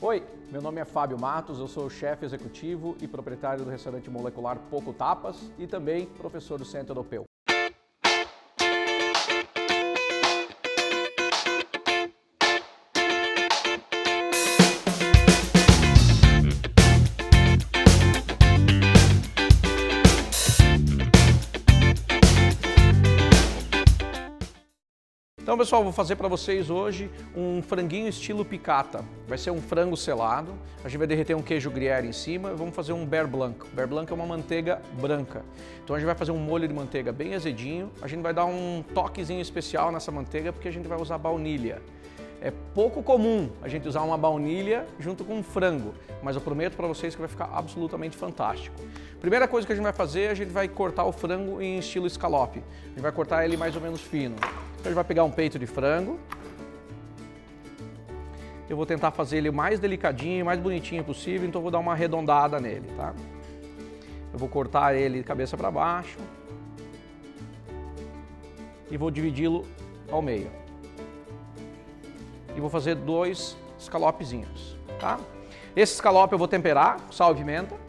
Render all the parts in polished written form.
Oi, meu nome é Fábio Matos, eu sou o chefe executivo e proprietário do restaurante molecular Poco Tapas e também professor do Centro Europeu. Então, pessoal, vou fazer para vocês hoje um franguinho estilo piccata. Vai ser um frango selado, a gente vai derreter um queijo gruyère em cima e vamos fazer um beurre blanc. O beurre blanc é uma manteiga branca. Então a gente vai fazer um molho de manteiga bem azedinho, a gente vai dar um toquezinho especial nessa manteiga porque a gente vai usar baunilha. É pouco comum a gente usar uma baunilha junto com um frango, mas eu prometo para vocês que vai ficar absolutamente fantástico. Primeira coisa que a gente vai fazer, a gente vai cortar o frango em estilo escalope. A gente vai cortar ele mais ou menos fino. Então a gente vai pegar um peito de frango. Eu vou tentar fazer ele o mais delicadinho, mais bonitinho possível, então eu vou dar uma arredondada nele, tá? Eu vou cortar ele de cabeça para baixo e vou dividi-lo ao meio. E vou fazer 2 escalopezinhos, tá? Esse escalope eu vou temperar com sal e pimenta.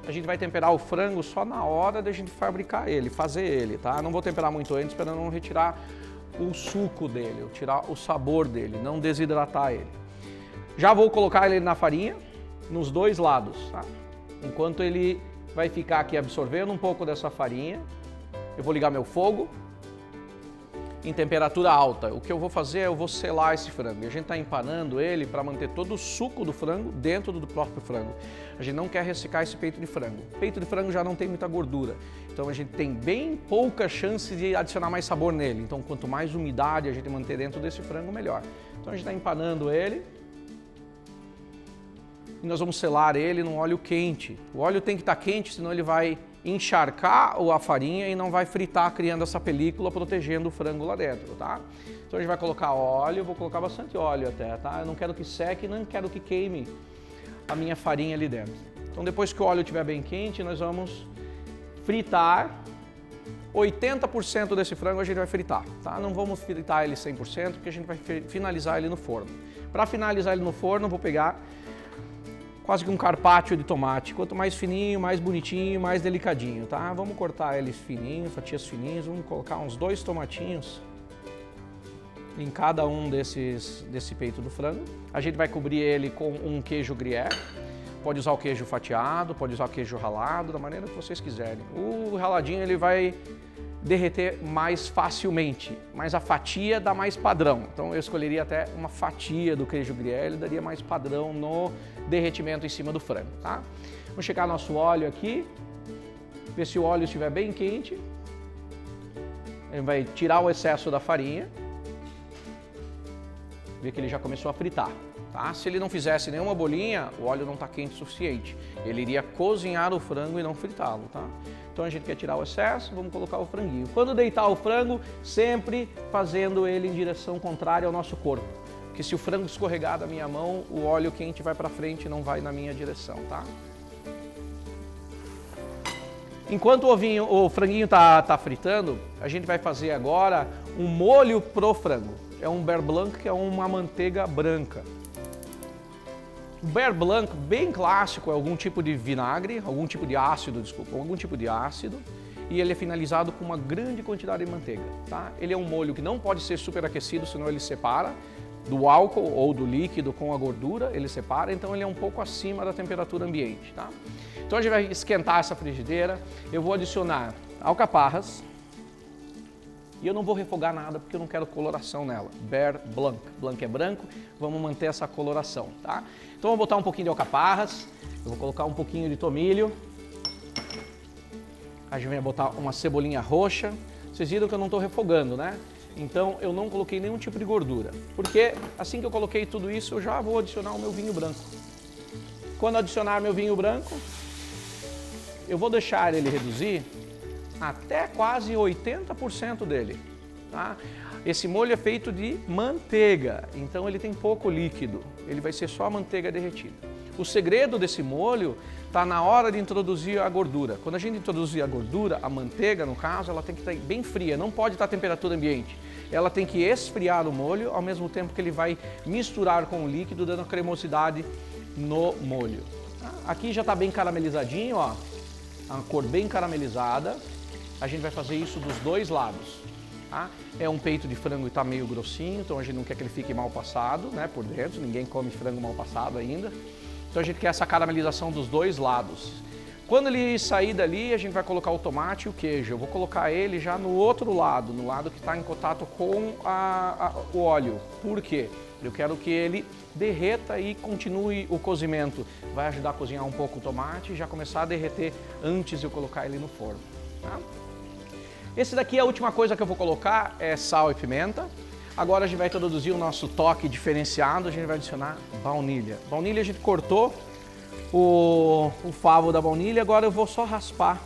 A gente vai temperar o frango só na hora da gente fabricar ele, fazer ele, tá? Não vou temperar muito antes para não retirar o suco dele, tirar o sabor dele, não desidratar ele. Já vou colocar ele na farinha, nos 2 lados, tá? Enquanto ele vai ficar aqui absorvendo um pouco dessa farinha, eu vou ligar meu fogo em temperatura alta. O que eu vou fazer é eu vou selar esse frango. E a gente está empanando ele para manter todo o suco do frango dentro do próprio frango. A gente não quer ressecar esse peito de frango. O peito de frango já não tem muita gordura, então a gente tem bem pouca chance de adicionar mais sabor nele. Então quanto mais umidade a gente manter dentro desse frango, melhor. Então a gente está empanando ele. E nós vamos selar ele num óleo quente. O óleo tem que estar quente, senão ele vai encharcar a farinha e não vai fritar, criando essa película, protegendo o frango lá dentro, tá? Então a gente vai colocar óleo, vou colocar bastante óleo até, tá? Eu não quero que seque, não quero que queime a minha farinha ali dentro. Então depois que o óleo estiver bem quente, nós vamos fritar. 80% desse frango a gente vai fritar, tá? Não vamos fritar ele 100%, porque a gente vai finalizar ele no forno. Para finalizar ele no forno, eu vou pegar quase que um carpaccio de tomate. Quanto mais fininho, mais bonitinho, mais delicadinho, tá? Vamos cortar eles fininho, fatias fininhas, vamos colocar uns 2 tomatinhos em cada um desse peito do frango. A gente vai cobrir ele com um queijo gruyère. Pode usar o queijo fatiado, pode usar o queijo ralado, da maneira que vocês quiserem. O raladinho ele vai derreter mais facilmente, mas a fatia dá mais padrão. Então eu escolheria até uma fatia do queijo gruyère, ele daria mais padrão no derretimento em cima do frango, tá? Vamos checar nosso óleo aqui, ver se o óleo estiver bem quente. Ele vai tirar o excesso da farinha, ver que ele já começou a fritar, tá? Se ele não fizesse nenhuma bolinha, o óleo não está quente o suficiente. Ele iria cozinhar o frango e não fritá-lo, tá? Então a gente quer tirar o excesso, vamos colocar o franguinho. Quando deitar o frango, sempre fazendo ele em direção contrária ao nosso corpo. Porque se o frango escorregar da minha mão, o óleo quente vai para frente e não vai na minha direção, tá? Enquanto o franguinho tá fritando, a gente vai fazer agora um molho pro frango. É um beurre blanc, que é uma manteiga branca. O beurre blanc, bem clássico, é algum tipo de vinagre, algum tipo de ácido, e ele é finalizado com uma grande quantidade de manteiga, tá? Ele é um molho que não pode ser superaquecido, senão ele separa do álcool ou do líquido com a gordura, ele separa, então ele é um pouco acima da temperatura ambiente, tá? Então a gente vai esquentar essa frigideira, eu vou adicionar alcaparras, e eu não vou refogar nada porque eu não quero coloração nela. Beurre blanc. Blanc é branco, vamos manter essa coloração, tá? Então eu vou botar um pouquinho de alcaparras, eu vou colocar um pouquinho de tomilho. A gente vai botar uma cebolinha roxa. Vocês viram que eu não estou refogando, né? Então eu não coloquei nenhum tipo de gordura. Porque assim que eu coloquei tudo isso, eu já vou adicionar o meu vinho branco. Quando adicionar meu vinho branco, eu vou deixar ele reduzir até quase 80% dele, tá? Esse molho é feito de manteiga, então ele tem pouco líquido, ele vai ser só a manteiga derretida. O segredo desse molho está na hora de introduzir a gordura. Quando a gente introduzir a gordura, a manteiga no caso, ela tem que estar bem fria, não pode estar a temperatura ambiente. Ela tem que esfriar o molho ao mesmo tempo que ele vai misturar com o líquido, dando cremosidade no molho. Aqui já está bem caramelizadinho, ó, a cor bem caramelizada. A gente vai fazer isso dos dois lados. Tá? É um peito de frango e está meio grossinho, então a gente não quer que ele fique mal passado, né, por dentro. Ninguém come frango mal passado ainda. Então a gente quer essa caramelização dos dois lados. Quando ele sair dali, a gente vai colocar o tomate e o queijo. Eu vou colocar ele já no outro lado, no lado que está em contato com o óleo. Por quê? Eu quero que ele derreta e continue o cozimento. Vai ajudar a cozinhar um pouco o tomate e já começar a derreter antes de eu colocar ele no forno. Tá? Esse daqui, a última coisa que eu vou colocar é sal e pimenta. Agora a gente vai introduzir o nosso toque diferenciado, a gente vai adicionar baunilha. Baunilha a gente cortou o favo da baunilha, agora eu vou só raspar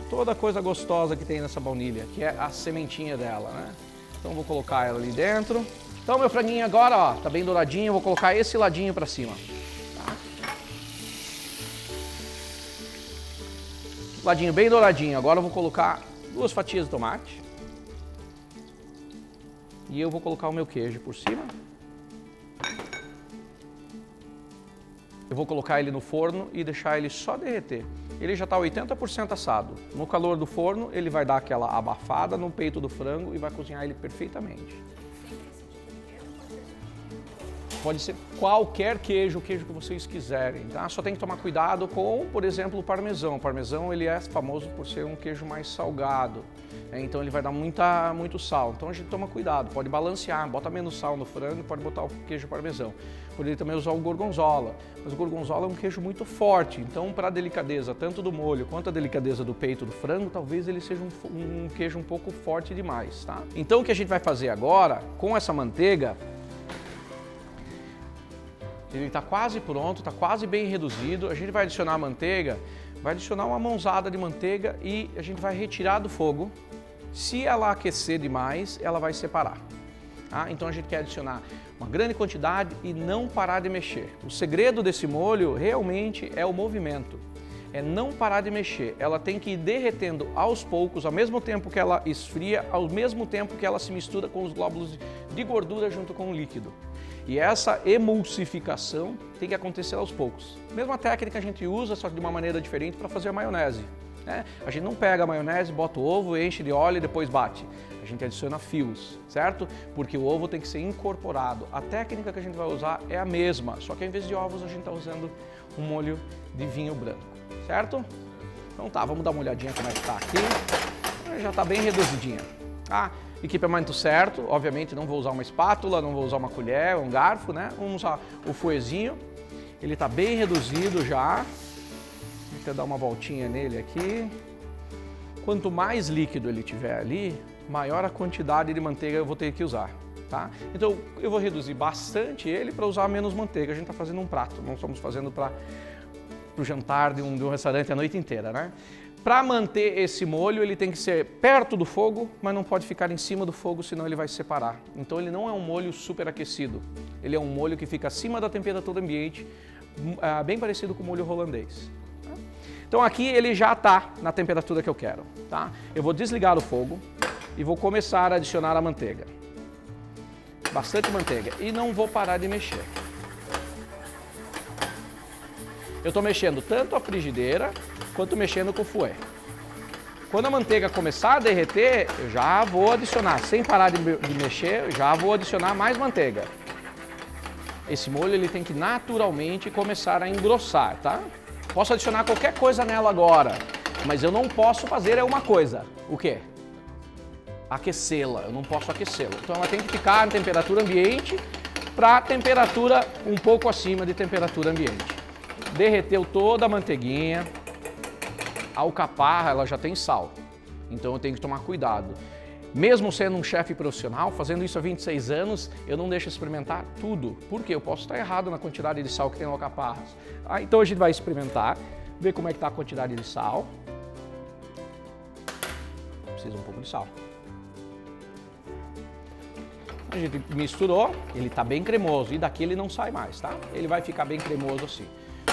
toda a coisa gostosa que tem nessa baunilha, que é a sementinha dela, né? Então eu vou colocar ela ali dentro. Então meu franguinho agora, ó, tá bem douradinho, eu vou colocar esse ladinho pra cima. Tá? Ladinho bem douradinho, agora eu vou colocar 2 fatias de tomate. E eu vou colocar o meu queijo por cima. Eu vou colocar ele no forno e deixar ele só derreter. Ele já está 80% assado. No calor do forno, ele vai dar aquela abafada no peito do frango e vai cozinhar ele perfeitamente. Pode ser qualquer queijo, o queijo que vocês quiserem, tá? Só tem que tomar cuidado com, por exemplo, o parmesão. O parmesão, ele é famoso por ser um queijo mais salgado, né? Então ele vai dar muito sal. Então a gente toma cuidado, pode balancear, bota menos sal no frango e pode botar o queijo parmesão. Poderia também usar o gorgonzola, mas o gorgonzola é um queijo muito forte, então para a delicadeza tanto do molho quanto a delicadeza do peito do frango, talvez ele seja um queijo um pouco forte demais, tá? Então o que a gente vai fazer agora, com essa manteiga, ele está quase pronto, está quase bem reduzido. A gente vai adicionar a manteiga, vai adicionar uma mãozada de manteiga e a gente vai retirar do fogo. Se ela aquecer demais, ela vai separar. Tá? Então a gente quer adicionar uma grande quantidade e não parar de mexer. O segredo desse molho realmente é o movimento. É não parar de mexer. Ela tem que ir derretendo aos poucos, ao mesmo tempo que ela esfria, ao mesmo tempo que ela se mistura com os glóbulos de gordura junto com o líquido. E essa emulsificação tem que acontecer aos poucos. Mesma técnica a gente usa, só que de uma maneira diferente para fazer a maionese. Né? A gente não pega a maionese, bota o ovo, enche de óleo e depois bate. A gente adiciona fios, certo? Porque o ovo tem que ser incorporado. A técnica que a gente vai usar é a mesma, só que ao invés de ovos a gente está usando um molho de vinho branco, certo? Então tá, vamos dar uma olhadinha como é que está aqui. Já está bem reduzidinha. Tá? Equipamento certo, obviamente não vou usar uma espátula, não vou usar uma colher, um garfo, né? Vamos usar o fouetzinho. Ele está bem reduzido já. Vou até dar uma voltinha nele aqui. Quanto mais líquido ele tiver ali, maior a quantidade de manteiga eu vou ter que usar, tá? Então eu vou reduzir bastante ele para usar menos manteiga. A gente está fazendo um prato, não estamos fazendo para o jantar de um restaurante a noite inteira, né? Para manter esse molho, ele tem que ser perto do fogo, mas não pode ficar em cima do fogo, senão ele vai se separar. Então ele não é um molho superaquecido, ele é um molho que fica acima da temperatura ambiente, bem parecido com o molho holandês. Então aqui ele já está na temperatura que eu quero, tá? Eu vou desligar o fogo e vou começar a adicionar a manteiga. Bastante manteiga e não vou parar de mexer. Eu estou mexendo tanto a frigideira quanto mexendo com o fouet. Quando a manteiga começar a derreter, eu já vou adicionar, sem parar de mexer, eu já vou adicionar mais manteiga. Esse molho ele tem que naturalmente começar a engrossar, tá? Posso adicionar qualquer coisa nela agora, mas eu não posso fazer uma coisa. O quê? Aquecê-la, eu não posso aquecê-la. Então ela tem que ficar em temperatura ambiente para temperatura um pouco acima de temperatura ambiente. Derreteu toda a manteiguinha. A alcaparra, ela já tem sal, então eu tenho que tomar cuidado. Mesmo sendo um chefe profissional, fazendo isso há 26 anos, eu não deixo experimentar tudo. Por quê? Eu posso estar errado na quantidade de sal que tem no alcaparras. Então a gente vai experimentar, ver como é que está a quantidade de sal. Precisa um pouco de sal. A gente misturou, ele está bem cremoso e daqui ele não sai mais, tá? Ele vai ficar bem cremoso assim.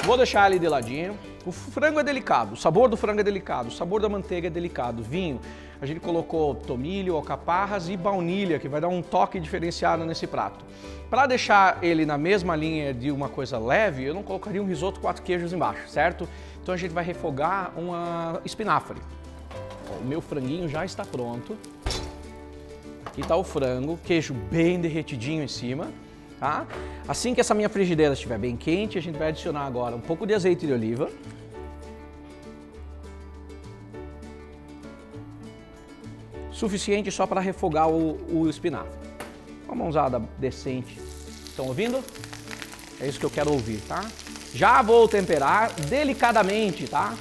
Vou deixar ele de ladinho. O frango é delicado, o sabor do frango é delicado, o sabor da manteiga é delicado. Vinho, a gente colocou tomilho, alcaparras e baunilha, que vai dar um toque diferenciado nesse prato. Para deixar ele na mesma linha de uma coisa leve, eu não colocaria um risoto 4 queijos embaixo, certo? Então a gente vai refogar uma espinafre. O meu franguinho já está pronto. Aqui está o frango, queijo bem derretidinho em cima. Tá? Assim que essa minha frigideira estiver bem quente, a gente vai adicionar agora um pouco de azeite de oliva. Suficiente só para refogar o espinafre. Uma mãozada decente. Estão ouvindo? É isso que eu quero ouvir, tá? Já vou temperar delicadamente, tá?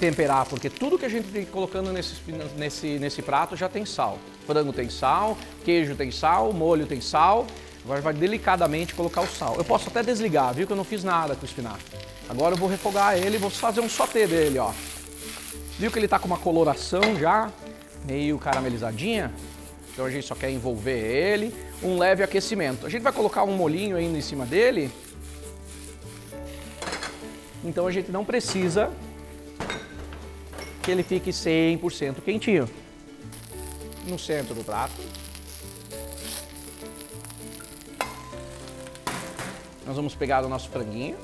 Temperar, porque tudo que a gente tem colocando nesse prato já tem sal. Frango tem sal, queijo tem sal, molho tem sal. Agora vai delicadamente colocar o sal. Eu posso até desligar, viu que eu não fiz nada com o espinafre. Agora eu vou refogar ele e vou fazer um sauté dele, ó. Viu que ele tá com uma coloração já meio caramelizadinha? Então a gente só quer envolver ele. Um leve aquecimento. A gente vai colocar um molhinho ainda em cima dele. Então a gente não precisa que ele fique 100% quentinho. No centro do prato. Nós vamos pegar o nosso franguinho.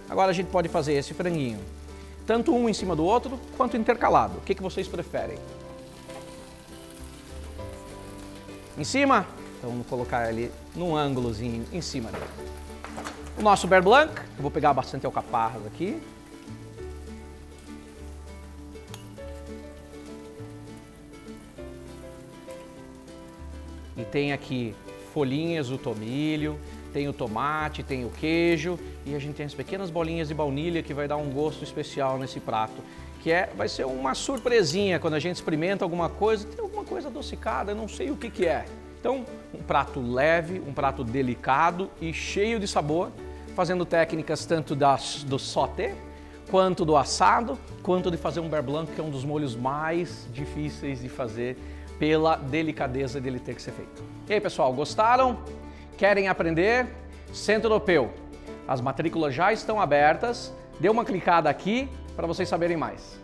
Agora a gente pode fazer esse franguinho, tanto um em cima do outro, quanto intercalado. O que vocês preferem? Em cima? Então vamos colocar ele num ângulozinho em cima dele. O nosso beurre blanc, eu vou pegar bastante alcaparras aqui. E tem aqui folhinhas do tomilho, tem o tomate, tem o queijo e a gente tem as pequenas bolinhas de baunilha que vai dar um gosto especial nesse prato, que vai ser uma surpresinha quando a gente experimenta alguma coisa, tem alguma coisa adocicada, eu não sei o que é. Então, um prato leve, um prato delicado e cheio de sabor, fazendo técnicas tanto do sauté, quanto do assado, quanto de fazer um beurre blanc, que é um dos molhos mais difíceis de fazer pela delicadeza dele ter que ser feito. E aí, pessoal, gostaram? Querem aprender? Centro Europeu. As matrículas já estão abertas. Dê uma clicada aqui para vocês saberem mais.